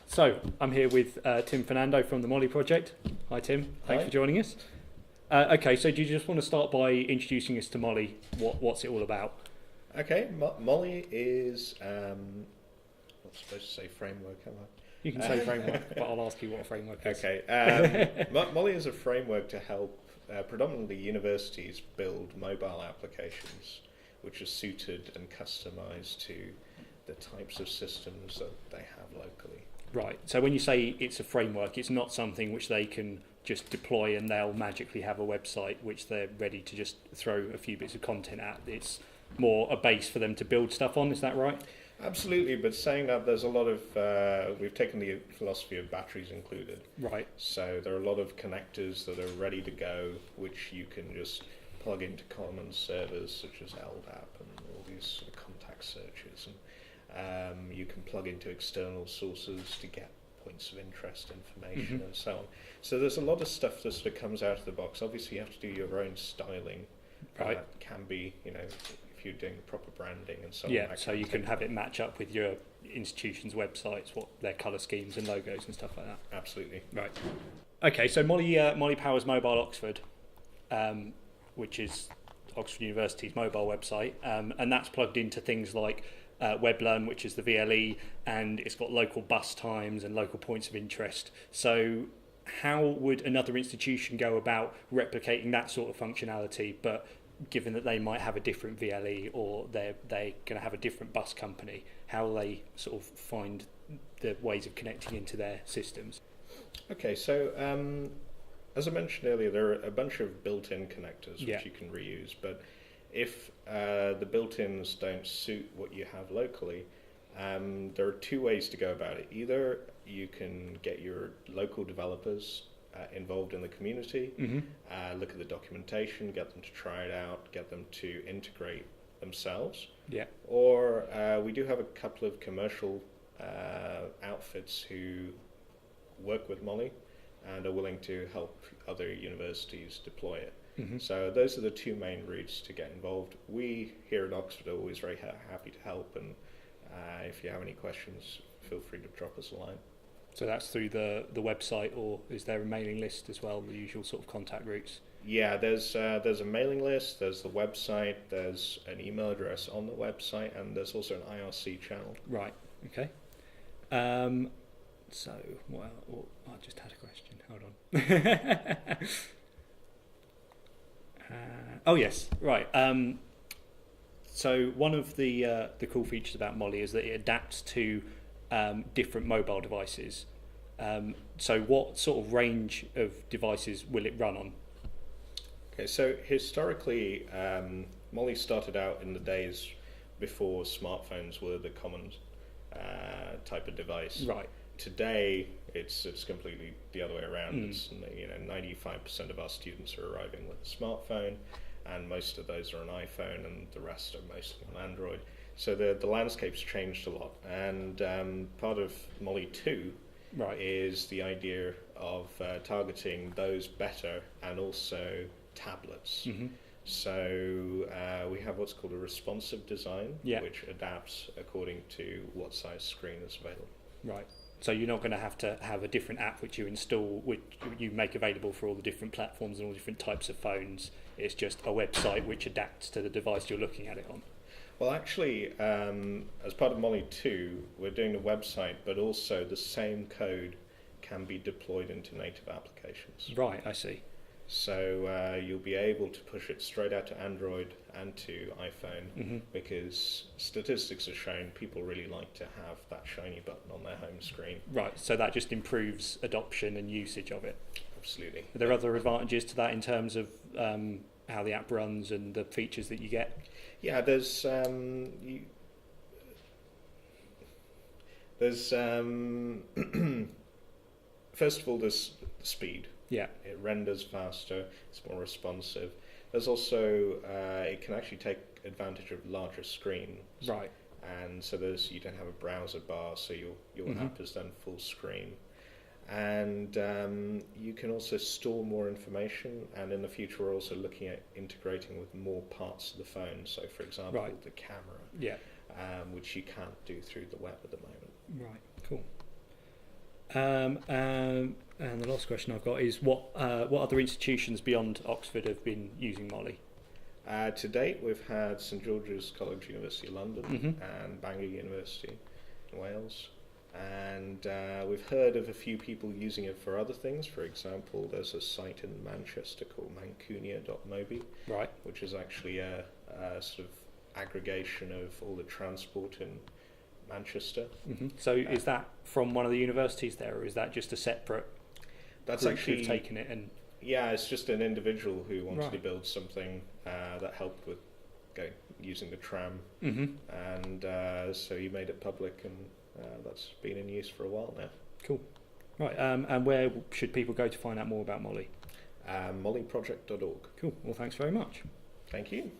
So I'm here with Tim Fernando from the Molly Project. Hi Tim, thanks Hi. for joining us. Okay, so do you just want to start by introducing us to Molly? What's it all about? Okay, Molly is, I'm not supposed to say framework, am I? You can say framework, but I'll ask you what a framework is. Okay, Molly is a framework to help predominantly universities build mobile applications which are suited and customized to the types of systems that they have locally. Right, so when you say it's a framework, it's not something which they can just deploy and they'll magically have a website which they're ready to just throw a few bits of content at. It's more a base for them to build stuff on, is that right? Absolutely, but saying that, there's a lot of, we've taken the philosophy of batteries included. Right. So there are a lot of connectors that are ready to go, which you can just plug into common servers such as LDAP and all these sort of contact searches. And you can plug into external sources to get points of interest information and so on. So there's a lot of stuff that sort of comes out of the box. Obviously, you have to do your own styling. Right. That can be, if you're doing proper branding and so on. Yeah, so you can have it match up with your institution's websites, what their colour schemes and logos and stuff like that. Absolutely. Right. Okay, so Molly powers Mobile Oxford, which is Oxford University's mobile website, and that's plugged into things like WebLearn, which is the VLE, and it's got local bus times and local points of interest. So how would another institution go about replicating that sort of functionality, but given that they might have a different VLE or they're going to have a different bus company, how will they sort of find the ways of connecting into their systems? Okay, so as I mentioned earlier, there are a bunch of built-in connectors which you can reuse, but if the built-ins don't suit what you have locally, there are two ways to go about it. Either you can get your local developers involved in the community, look at the documentation, get them to try it out, get them to integrate themselves. Yeah. Or we do have a couple of commercial outfits who work with Molly and are willing to help other universities deploy it. So those are the two main routes to get involved. We here at Oxford are always very happy to help, and if you have any questions, feel free to drop us a line. So that's through the website, or is there a mailing list as well, the usual sort of contact routes? Yeah, there's a mailing list, there's the website, there's an email address on the website, and there's also an IRC channel. Right, okay. So, well, I just had a question, hold on. Oh yes, right. So one of the cool features about Molly is that it adapts to different mobile devices. So what sort of range of devices will it run on? Okay, so historically, Molly started out in the days before smartphones were the common type of device. Right. Today, it's completely the other way around. It's 95% of our students are arriving with a smartphone, and most of those are an iPhone, and the rest are mostly on Android. So the landscape's changed a lot, and part of Molly 2 is the idea of targeting those better, and also tablets. So we have what's called a responsive design, which adapts according to what size screen is available. Right. So you're not going to have a different app which you install, which you make available for all the different platforms and all different types of phones. It's just a website which adapts to the device you're looking at it on. Well, actually, as part of Molly 2, we're doing the website, but also the same code can be deployed into native applications. Right, I see. So you'll be able to push it straight out to Android and to iPhone, because statistics have shown people really like to have that shiny button on their home screen. Right, so that just improves adoption and usage of it. Absolutely. Are there other advantages to that in terms of how the app runs and the features that you get? Yeah, there's first of all, there's speed. Yeah. It renders faster, it's more responsive. There's also, it can actually take advantage of larger screens. Right. And so you don't have a browser bar, so your app is then full screen. And you can also store more information, and in the future we're also looking at integrating with more parts of the phone. So for example, the camera, which you can't do through the web at the moment. Right, cool. And the last question I've got is what other institutions beyond Oxford have been using Molly? To date, we've had St George's College, University of London, and Bangor University in Wales. And we've heard of a few people using it for other things. For example, there's a site in Manchester called mancunia.mobi, Right. which is actually a sort of aggregation of all the transport in Manchester. So is that from one of the universities there, or is that just a separate That's group actually who've taken it and... Yeah, it's just an individual who wanted Right. to build something that helped with using the tram, and so he made it public, and that's been in use for a while now. Cool. Right, and where should people go to find out more about Molly? Mollyproject.org. Cool. Well, thanks very much. Thank you.